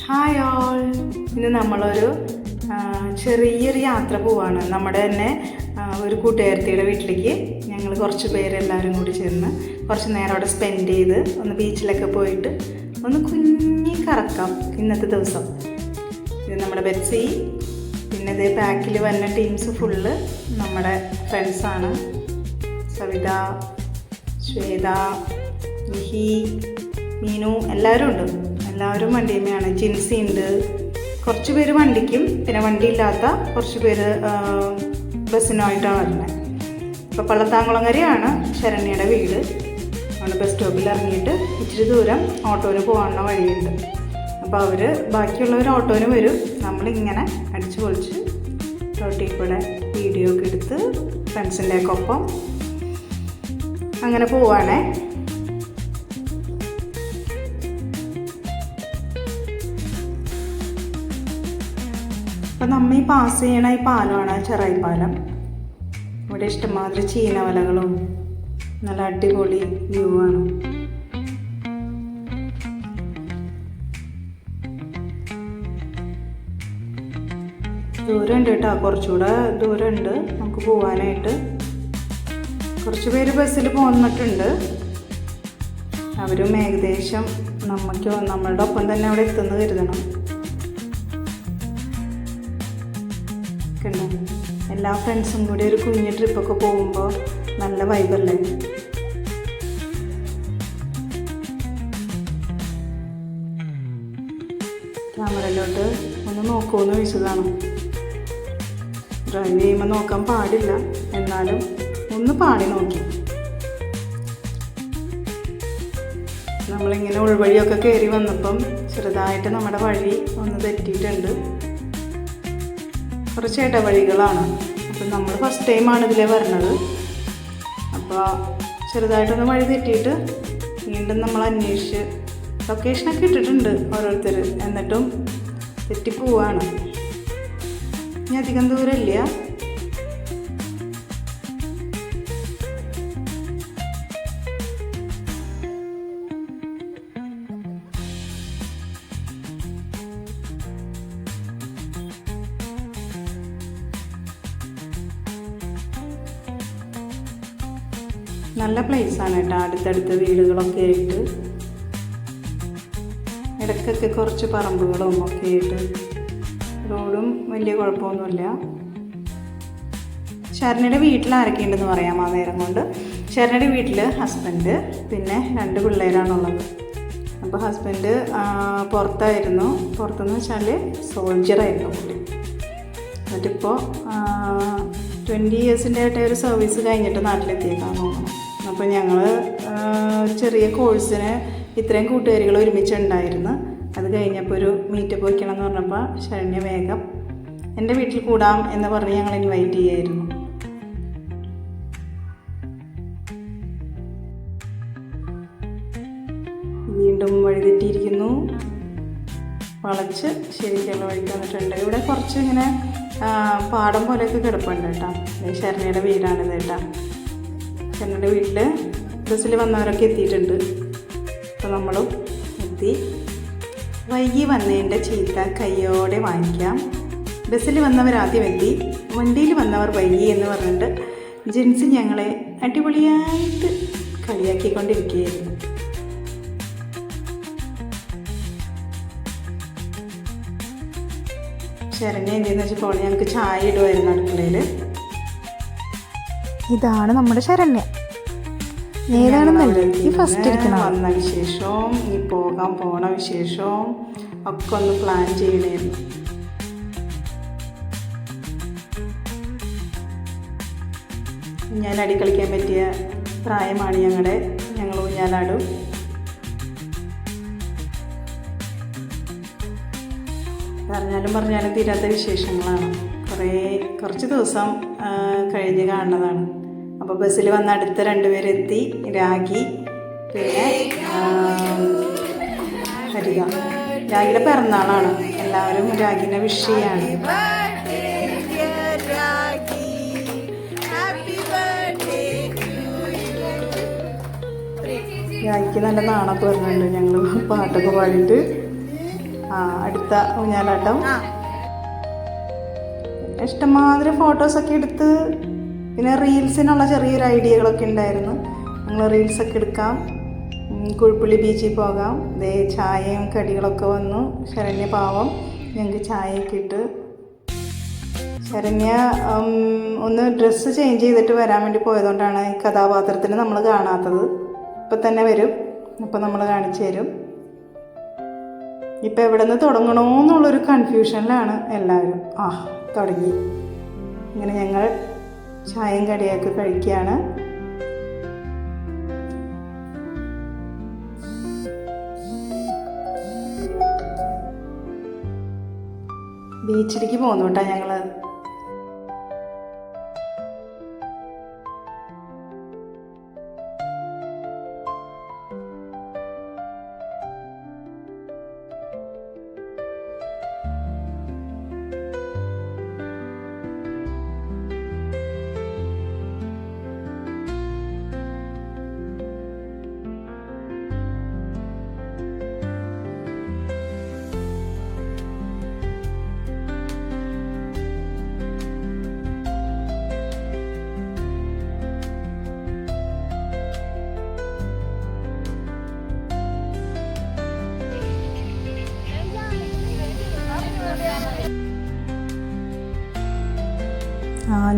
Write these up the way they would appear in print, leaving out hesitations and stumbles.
Hi all. ഇന്ന് നമ്മളൊരു ചെറിയൊരു യാത്ര പോവാണ്. നമ്മുടെ തന്നെ ഒരു കൂട്ടുകാരത്തിയുടെ വീട്ടിലേക്ക് ഞങ്ങൾ കുറച്ച് പേരെല്ലാവരും കൂടി ചേർന്ന് കുറച്ച് നേരം അവിടെ സ്പെൻഡ് ചെയ്ത് ഒന്ന് ബീച്ചിലൊക്കെ പോയിട്ട് ഒന്ന് കുഞ്ഞി കറക്കാം ഇന്നത്തെ ദിവസം. ഇത് നമ്മുടെ ബെറ്റ്സി, പിന്നെ ഇതേ പാക്കിൽ വന്ന ടീംസ് ഫുള്ള് നമ്മുടെ ഫ്രണ്ട്സാണ്. സവിത, ശ്വേത, നിഹി, മീനു എല്ലാവരും ഉണ്ട്. എല്ലാവരും വണ്ടിയുമാണ്. ജിൻസി ഉണ്ട്. കുറച്ച് പേര് വണ്ടിക്കും, പിന്നെ വണ്ടിയില്ലാത്ത കുറച്ച് പേര് ബസ്സിനായിട്ടാണ് വരുന്നത്. ഇപ്പോൾ പള്ളത്താങ്കുളങ്ങരയാണ് ശരണ്യയുടെ വീട്. അവിടെ ബസ് സ്റ്റോപ്പിൽ ഇറങ്ങിയിട്ട് ഇച്ചിരി ദൂരം ഓട്ടോന് പോകാനുള്ള വഴിയുണ്ട്. അപ്പോൾ അവർ ബാക്കിയുള്ളവർ ഓട്ടോന് വരും. നമ്മളിങ്ങനെ അടിച്ചു പൊളിച്ച് റോട്ടിൽ കൂടെ വീഡിയോ ഒക്കെ എടുത്ത് ഫ്രണ്ട്സിൻ്റെയൊക്കെ ഒപ്പം അങ്ങനെ പോവാണേ. അപ്പം നമ്മൾ ഈ പാസ് ചെയ്യണ ഈ പാലമാണ് ചെറായി പാലം. ഇവിടെ ഇഷ്ടംമാതിരി ചീനവലകളും നല്ല അടിപൊളി വ്യൂ ആണ്. ദൂരമുണ്ട് കേട്ടോ, കുറച്ചുകൂടെ ദൂരമുണ്ട് നമുക്ക് പോകാനായിട്ട്. കുറച്ച് പേര് ബസ്സിൽ പോന്നിട്ടുണ്ട്. അവരും ഏകദേശം നമ്മളുടെ ഒപ്പം തന്നെ അവിടെ എത്തുന്നു കരുതണം. എല്ലാ ഫ്രണ്ട്സും കൂടി ഒരു കുഞ്ഞു ട്രിപ്പൊക്കെ പോകുമ്പോൾ നല്ല വൈബല്ലേ. ക്യാമറയിലോട്ട് ഒന്ന് നോക്കുമെന്ന് ചോദിച്ചതാണ്. ഡ്രൈവ് ചെയ്യുമ്പോൾ നോക്കാൻ പാടില്ല, എന്നാലും ഒന്ന് പാടി നോക്കി. നമ്മളിങ്ങനെ ഉൾവഴിയൊക്കെ കയറി വന്നപ്പം ചെറുതായിട്ട് നമ്മുടെ വഴി ഒന്ന് തെറ്റിയിട്ടുണ്ട്. കുറച്ച് ഇടവഴികളാണ്. അപ്പം നമ്മൾ ഫസ്റ്റ് ടൈമാണ് ഇതിലേ വരുന്നത്. അപ്പോൾ ചെറുതായിട്ടൊന്ന് വഴി തെറ്റിയിട്ട് വീണ്ടും നമ്മൾ അന്വേഷിച്ച് ലൊക്കേഷനൊക്കെ ഇട്ടിട്ടുണ്ട് ഓരോരുത്തർ, എന്നിട്ടും തെറ്റിപ്പോവാണ്. ഇനി അധികം ദൂരമില്ല. നല്ല പ്ലേസാണ് കേട്ടോ. അടുത്തടുത്ത് വീടുകളൊക്കെ ആയിട്ട്, ഇടയ്ക്കൊക്കെ കുറച്ച് പറമ്പുകളും ഒക്കെ ആയിട്ട്. റോഡും വലിയ കുഴപ്പമൊന്നുമില്ല. ശരണ്യയുടെ വീട്ടിൽ ആരൊക്കെ ഉണ്ടെന്ന് പറയാം ആ നേരം കൊണ്ട്. ശരണ്യയുടെ വീട്ടിൽ ഹസ്ബൻഡ്, പിന്നെ 2 പിള്ളേരാണുള്ളത്. അപ്പോൾ ഹസ്ബൻഡ് പുറത്തായിരുന്നു. പുറത്തെന്ന് വെച്ചാൽ സോൾജറായിരുന്നു പുള്ളി. എന്നിട്ടിപ്പോൾ 20 ഇയേഴ്സിൻ്റെ ആയിട്ട് ഒരു സർവീസ് കഴിഞ്ഞിട്ട് നാട്ടിലെത്തിയേക്കാന്ന് തോന്നുന്നു. അപ്പോൾ ഞങ്ങൾ ചെറിയ കോഴ്സിന് ഇത്രയും കൂട്ടുകാരികൾ ഒരുമിച്ചുണ്ടായിരുന്നു. അത് കഴിഞ്ഞപ്പോൾ ഒരു മീറ്റപ്പ് വയ്ക്കണം എന്ന് പറഞ്ഞപ്പോൾ ശരണ്യ വേഗം എൻ്റെ വീട്ടിൽ കൂടാം എന്ന് പറഞ്ഞ് ഞങ്ങൾ ഇൻവൈറ്റ് ചെയ്യായിരുന്നു. വീണ്ടും വഴി തെറ്റിയിരിക്കുന്നു. വളച്ച് ശരിക്കുള്ള വഴിക്ക് വന്നിട്ടുണ്ട്. ഇവിടെ കുറച്ച് ഇങ്ങനെ പാടം പോലെയൊക്കെ കിടപ്പുണ്ട് കേട്ടോ. ശരണ്യയുടെ വീടാണിത് കേട്ടോ. ശരണ്യയുടെ വീട്ടിൽ ബസ്സിൽ വന്നവരൊക്കെ എത്തിയിട്ടുണ്ട്. അപ്പോൾ നമ്മളും എത്തി. വൈകി വന്നതിൻ്റെ ചീത്ത കയ്യോടെ വാങ്ങിക്കാം. ബസ്സിൽ വന്നവരാദ്യം എത്തി, വണ്ടിയിൽ വന്നവർ വൈകി എന്ന് പറഞ്ഞിട്ട് ജിൻസി ഞങ്ങളെ അടിപൊളിയായിട്ട് കളിയാക്കിക്കൊണ്ടിരിക്കുകയായിരുന്നു. ശരണ്യ എന്തെന്ന് വെച്ചപ്പോൾ ഞങ്ങൾക്ക് ചായ ഇടുമായിരുന്നു അടുക്കളയിൽ. ഇതാണ് നമ്മുടെ ശരണ്യ. ഏതാണെന്നല്ല ഫസ്റ്റ് ഇരിക്കണം. വന്ന വിശേഷവും ഈ പോകാൻ പോണ വിശേഷവും ഒക്കെ ഒന്ന് പ്ലാൻ ചെയ്യണമായിരുന്നു. ഊഞ്ഞാലാടി കളിക്കാൻ പറ്റിയ പ്രായമാണ് ഞങ്ങൾ ഊഞ്ഞാലാടും. പറഞ്ഞാലും തീരാത്ത വിശേഷങ്ങളാണ്. കുറച്ച് ദിവസം കഴിഞ്ഞ് കാണുന്നതാണ്. അപ്പോൾ ബസ്സിൽ വന്ന് അടുത്ത 2 പേരെത്തി. രാഗി, പിന്നെ ഹരിത. രാഗിയുടെ പിറന്നാളാണ്. എല്ലാവരും രാഗിനെ വിഷ് ചെയ്യാണ്. രാഗിക്ക് നല്ല നാണൊക്കെ വരുന്നുണ്ട്. ഞങ്ങൾ പാട്ടൊക്കെ പാടിയിട്ട് അടുത്ത ഊഞ്ഞാലാട്ടം. ഇഷ്ടംമാതിരി ഫോട്ടോസൊക്കെ എടുത്ത്, പിന്നെ റീൽസിനുള്ള ചെറിയൊരു ഐഡിയകളൊക്കെ ഉണ്ടായിരുന്നു. ഞങ്ങൾ റീൽസൊക്കെ എടുക്കാം, കുഴിപ്പുള്ളി ബീച്ചിൽ പോകാം. ദേ ചായയും കടികളൊക്കെ വന്നു. ശരണ്യ പാവം ഞങ്ങൾക്ക് ചായയൊക്കെ ഇട്ട്. ശരണ്യ ഒന്ന് ഡ്രസ്സ് ചേഞ്ച് ചെയ്തിട്ട് വരാൻ വേണ്ടി പോയതുകൊണ്ടാണ് ഈ കഥാപാത്രത്തിന് നമ്മൾ കാണാത്തത്. ഇപ്പം തന്നെ വരും, അപ്പം നമ്മൾ കാണിച്ചു തരും. ഇപ്പം എവിടെ നിന്ന് തുടങ്ങണമെന്നുള്ളൊരു കൺഫ്യൂഷനിലാണ് എല്ലാവരും. തുടങ്ങി. ഇങ്ങനെ ഞങ്ങൾ ചായയും കടിയൊക്കെ കഴിക്കുകയാണ്. ബീച്ചിലേക്ക് പോകുന്നു കേട്ടോ ഞങ്ങൾ.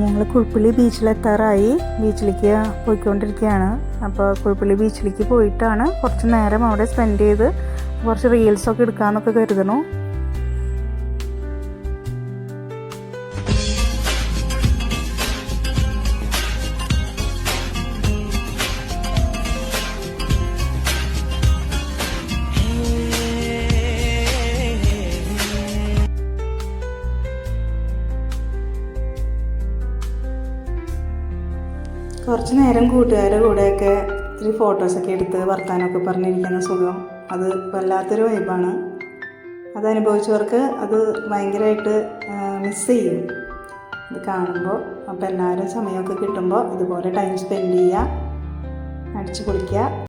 ഞങ്ങൾ കുഴിപ്പുള്ളി ബീച്ചിലെത്താറായി. ബീച്ചിലേക്ക് പോയിക്കൊണ്ടിരിക്കുകയാണ്. അപ്പോൾ കുഴിപ്പുള്ളി ബീച്ചിലേക്ക് പോയിട്ടാണ് കുറച്ച് നേരം അവിടെ സ്പെൻഡ് ചെയ്ത് കുറച്ച് റീൽസൊക്കെ എടുക്കാമെന്നൊക്കെ കരുതണു. കുറച്ച് നേരം കൂട്ടുകാരുടെ കൂടെയൊക്കെ ഇത്തിരി ഫോട്ടോസൊക്കെ എടുത്ത് വർത്താനമൊക്കെ പറഞ്ഞിരിക്കുന്ന സുഖം, അത് വല്ലാത്തൊരു വൈബാണ്. അതനുഭവിച്ചവർക്ക് അത് ഭയങ്കരമായിട്ട് മിസ് ചെയ്യും ഇത് കാണുമ്പോൾ. അപ്പോൾ എല്ലാവരും സമയമൊക്കെ കിട്ടുമ്പോൾ ഇതുപോലെ ടൈം സ്പെൻഡ് ചെയ്യുക, അടിച്ചു പൊളിക്കുക.